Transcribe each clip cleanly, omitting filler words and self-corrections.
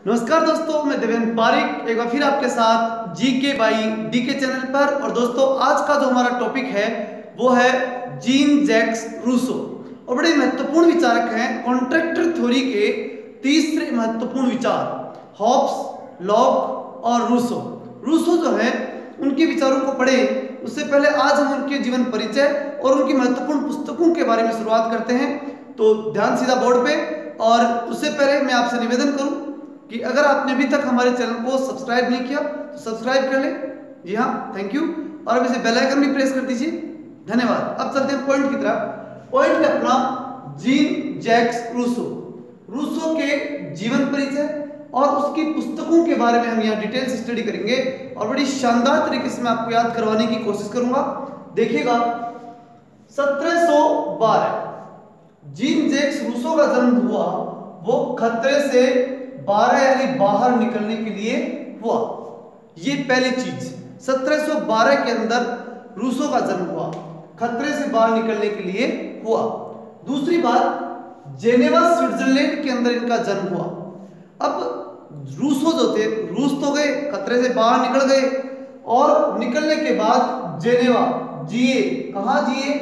नमस्कार दोस्तों, मैं देवेंद्र पारिक एक बार फिर आपके साथ जीके बाई डीके चैनल पर। और दोस्तों, आज का जो हमारा टॉपिक है वो है जीन जैक्स रूसो। और बड़े महत्वपूर्ण विचारक हैं कॉन्ट्रैक्टर थ्योरी के तीसरे महत्वपूर्ण विचार हॉब्स, लॉक और रूसो। रूसो जो है उनके विचारों को पढ़े उससे पहले आज हम उनके जीवन परिचय और उनकी महत्वपूर्ण पुस्तकों के बारे में शुरुआत करते हैं। तो ध्यान सीधा बोर्ड पे। और उससे पहले मैं आपसे निवेदन करूं कि अगर आपने अभी तक हमारे चैनल को सब्सक्राइब नहीं किया तो सब्सक्राइब कर ले। जी हाँ, थैंक यू। और अब इसे बेल आइकन भी प्रेस कर दीजिए। धन्यवाद। अब चलते हैं पॉइंट की तरफ। पॉइंट है अपना जीन जैक्स रूसो। रूसो के जीवन परिचय और उसकी पुस्तकों के बारे में हम यहाँ डिटेल से स्टडी करेंगे और बड़ी शानदार तरीके से मैं आपको याद करवाने की कोशिश करूंगा। देखिएगा, 1712 जीन जैक्स रूसो का जन्म हुआ। वो खतरे से 12 यानी बाहर निकलने के लिए हुआ। ये पहली चीज, 1712 के अंदर रूसो का जन्म हुआ, खतरे से बाहर निकलने के लिए हुआ। दूसरी बात, जेनेवा स्विट्जरलैंड के अंदर इनका जन्म हुआ। अब रूसो जो थे, रूस तो गए, खतरे से बाहर निकल गए और निकलने के बाद जेनेवा जिए। कहाँ जिए?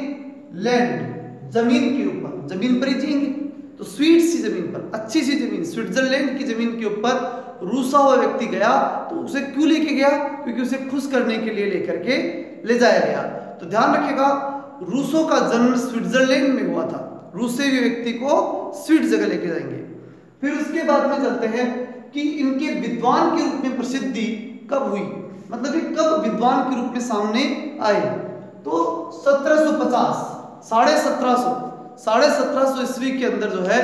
लैंड, जमीन के ऊपर, जमीन पर ही जिएंगे। तो स्वीट सी जमीन पर, अच्छी सी जमीन, स्विट्जरलैंड की जमीन के ऊपर रूसा हुआ व्यक्ति गया। तो उसे क्यों लेके गया? क्योंकि उसे खुश करने के लिए लेकर के ले जाया गया। तो ध्यान रखिएगा, रूसो का जन्म स्विट्जरलैंड में हुआ था। रूसे हुए व्यक्ति को स्वीट जगह लेके जाएंगे। फिर उसके बाद में चलते हैं कि इनके विद्वान के रूप में प्रसिद्धि कब हुई, मतलब ये कब विद्वान के रूप में सामने आए। तो 1750, 1750 ईस्वी के अंदर जो है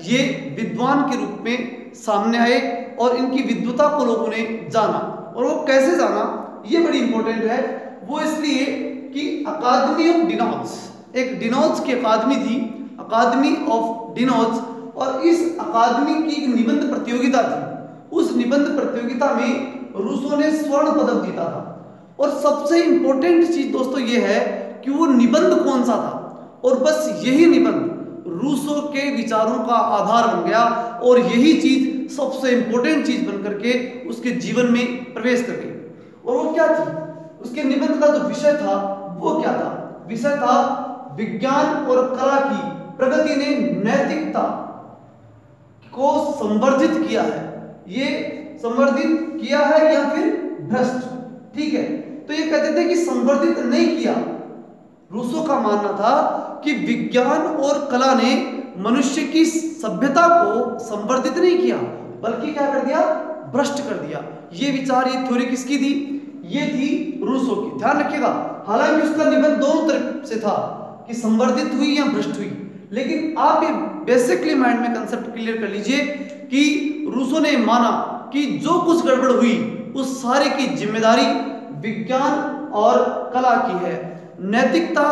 ये विद्वान के रूप में सामने आए और इनकी विद्वता को लोगों ने जाना। और वो कैसे जाना, ये बड़ी इंपॉर्टेंट है। वो इसलिए कि अकादमी ऑफ डिनोज, एक डिनोज की अकादमी थी, अकादमी ऑफ डिनोज, और इस अकादमी की एक निबंध प्रतियोगिता थी। उस निबंध प्रतियोगिता में रूसो ने स्वर्ण पदक जीता था। और सबसे इंपॉर्टेंट चीज दोस्तों ये है कि वो निबंध कौन सा था, और बस यही निबंध रूसो के विचारों का आधार बन गया और यही चीज सबसे इंपॉर्टेंट चीज बनकर के उसके जीवन में प्रवेश कर गई। और वो क्या थी? उसके निबंध का जो विषय था वो क्या था? विषय था विज्ञान और कला की प्रगति ने नैतिकता को संवर्धित किया है। ये संवर्धित किया है या फिर भ्रष्ट? ठीक है, तो ये कहते थे कि संवर्धित नहीं किया। रूसो का मानना था कि विज्ञान और कला ने मनुष्य की सभ्यता को संवर्धित नहीं किया, बल्कि क्या कर दिया? भ्रष्ट कर दिया। ये विचार, ये थ्योरी किसकी थी? ये थी रूसो की। ध्यान रखिएगा, हालांकि उसका निबंध दोनों तरफ से था कि संवर्धित हुई या भ्रष्ट हुई, लेकिन आप ये बेसिकली माइंड में कंसेप्ट क्लियर कर लीजिए कि रूसो ने माना कि जो कुछ गड़बड़ हुई उस सारे की जिम्मेदारी विज्ञान और कला की है। नैतिकता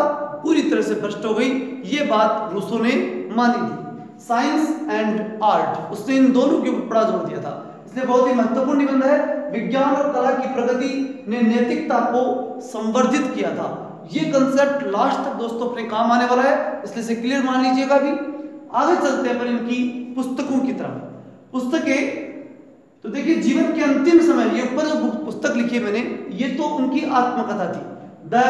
पूरी तरह से भ्रष्ट हो गई, ये बात रूसो ने मानी थी। साइंस एंड आर्ट, उसने इन दोनों के ऊपर बड़ा जोर दिया था, इसलिए बहुत ही महत्वपूर्ण निबंध है। विज्ञान और कला की प्रगति ने नैतिकता को संवर्धित किया था। ये कंसेप्ट लास्ट तक दोस्तों अपने काम आने वाला है, इसलिए से क्लियर मान लीजिएगा। भी आगे चलते हैं पर इनकी पुस्तकों की तरफ। पुस्तकें तो देखिए, जीवन के अंतिम समय, ये ऊपर जो पुस्तक लिखी है मैंने, ये तो उनकी आत्मकथा थी, द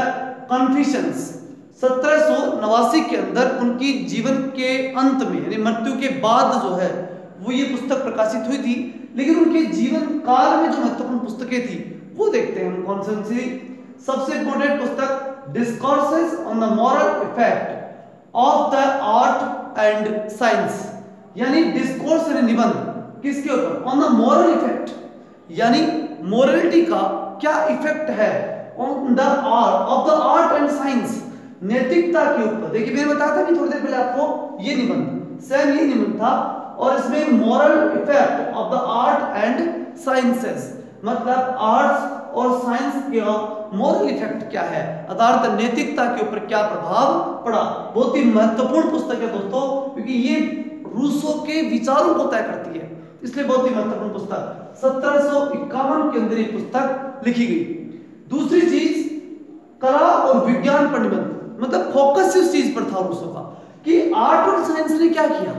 कन्फेशंस। 1789 के अंदर उनकी जीवन के अंत में, यानी मृत्यु के बाद जो है वो ये पुस्तक प्रकाशित हुई थी। लेकिन उनके जीवन काल में जो महत्वपूर्ण पुस्तकें थी वो देखते हैं हम कौन सी। सबसे इंपॉर्टेंट पुस्तक discourses on the moral effect of the art and science, यानी डिस्कोर्स यानी निबंध किसके ऊपर? ऑन द मॉरल इफेक्ट, यानी मोरलिटी का क्या इफेक्ट है on the art of the art and science, नैतिकता के ऊपर। देखिए, मैंने बताया था कि थोड़ी देर पहले आपको, ये निबंध सेम ये निबंध था और इसमें moral effect of the art and sciences, मतलब आर्ट्स और साइंस का मॉरल इफेक्ट क्या है, अर्थात नैतिकता के ऊपर क्या प्रभाव पड़ा। बहुत ही महत्वपूर्ण पुस्तक है दोस्तों, क्योंकि ये रूसो के विचारों को तय करती है, इसलिए बहुत ही महत्वपूर्ण पुस्तक। 1751 के अंदर ये पुस्तक लिखी गई। दूसरी चीज, कला और विज्ञान पर निबंध, मतलब फोकस उस चीज पर था रूसो का कि आर्ट और साइंस ने क्या किया,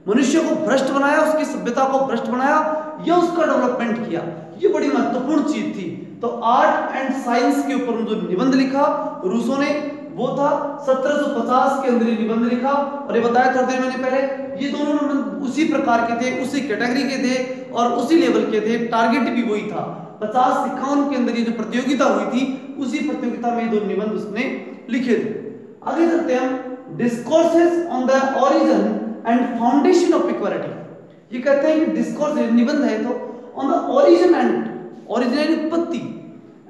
मनुष्य को भ्रष्ट बनाया, उसकी सभ्यता सभ्यता को भ्रष्ट बनाया या उसका डेवलपमेंट किया, ये बड़ी महत्वपूर्ण चीज थी। तो आर्ट एंड साइंस के ऊपर जो निबंध लिखा रूसो ने वो था 1750 के अंदर ही निबंध लिखा। और ये बताया थोड़ी देर मैंने पहले, ये दोनों निबंध उसी प्रकार के थे, उसी कैटेगरी के थे और उसी लेवल के थे, टारगेट भी वही था। 50-51 के अंदर ये जो प्रतियोगिता हुई थी उसी प्रतियोगिता में दो निबंध उसने लिखे थे। आगे चलते हैं हम, discourses on the origin and foundation of equality. ये कहते हैं कि डिस्कोर्स निबंध है तो on the origin and, origin उत्पत्ति,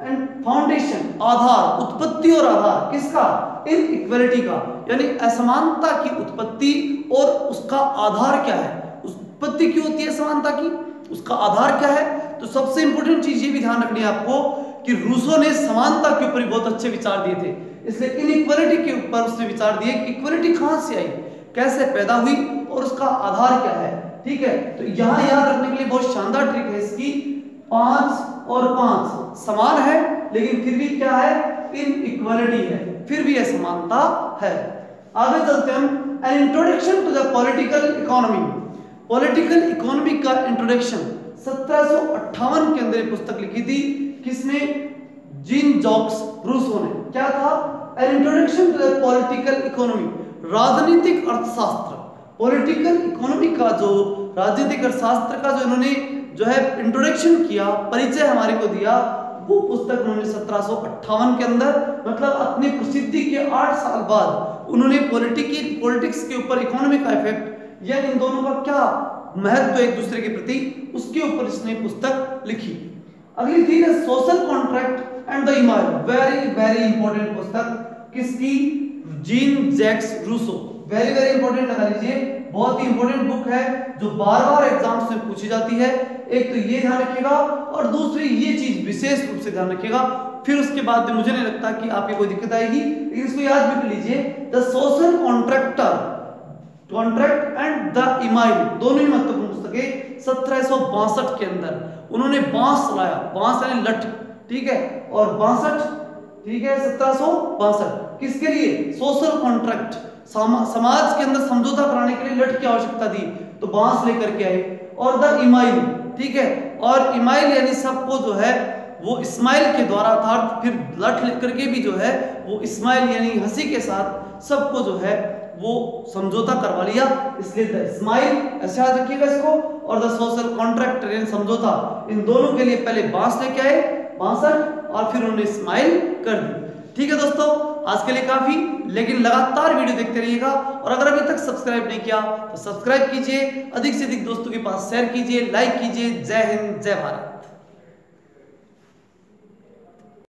एंड फाउंडेशन आधार, उत्पत्ति और आधार किसका, इन इक्वालिटी का, यानी असमानता की उत्पत्ति और उसका आधार क्या है। उत्पत्ति क्यों होती है असमानता की, उसका आधार क्या है। तो सबसे इंपॉर्टेंट चीज ये भी ध्यान रखनी है आपको कि रूसो ने समानता के ऊपर बहुत अच्छे विचार दिए थे, इसलिए इनइक्वालिटी के ऊपर उसने विचार दिए कि इक्वालिटी कहां से आई, कैसे पैदा हुई और उसका आधार क्या है। ठीक है, तो यहां याद रखने के लिए बहुत शानदार ट्रिक है इसकी, 5 और 5 समान है लेकिन फिर भी क्या है, इनइक्वालिटी है, फिर भी असमानता है। आगे चलते हैं, an introduction to the political economy. Political economy का इंट्रोडक्शन 1758 के अंदर पुस्तक लिखी थी, किसने, जीन जॉक्स रूसो ने। क्या था, an introduction to the political economy, राजनीतिक अर्थशास्त्र। पॉलिटिकल इकोनॉमी का जो राजनीतिक अर्थशास्त्र का जो इन्होंने जो है इंट्रोडक्शन किया, परिचय हमारे को दिया, वो पुस्तक उन्होंने 1758 के अंदर, मतलब अपनी प्रसिद्धि के 8 साल बाद उन्होंने पॉलिटिक्स के ऊपर इकोनॉमी का इफेक्ट या इन दोनों का क्या महत्व एक दूसरे के प्रति, उसके ऊपर इसने पुस्तक लिखी। अगली थी है social contract and the image, very very important पुस्तक, किसकी, Jean Jacques Rousseau. Very very important लगा लीजिए, बहुत ही इंपॉर्टेंट बुक है जो बार बार एग्जाम्स में पूछी जाती है। एक तो ये ध्यान रखिएगा और दूसरी ये चीज विशेष रूप से ध्यान रखिएगा, फिर उसके बाद में मुझे नहीं लगता कि आपको कोई दिक्कत आएगी, लेकिन इसको याद भी कर लीजिए। The social contract and the email, दोनों ही महत्वपूर्ण पुस्तकें। 1762 के अंदर उन्होंने बांस लाया, बांस यानी लठ, ठीक है, और 62, ठीक है, 1762 किसके लिए, सोशल कॉन्ट्रैक्ट, समाज के अंदर समझौता कराने के लिए लठ की आवश्यकता थी, तो बांस लेकर के आए। और द इमाइल, ठीक है, और इमाइल यानी सबको जो है वो इस्माइल के द्वारा था, फिर लठ लेकर के भी जो है वो इस्माइल यानी हंसी के साथ सबको जो है वो समझौता करवा लिया, इसलिए द इस्माइल, ऐसे याद रखिएगा इसको, और द सोशल कॉन्ट्रैक्ट यानी समझौता, इन दोनों के लिए पहले बांस लेके आए 62 और फिर उन्होंने इस्माइल कर दी। ठीक है दोस्तों, आज के लिए काफी, लेकिन लगातार वीडियो देखते रहिएगा और अगर अभी तक सब्सक्राइब नहीं किया तो सब्सक्राइब कीजिए, अधिक से अधिक दोस्तों के पास शेयर कीजिए, लाइक कीजिए। जय हिंद, जय भारत।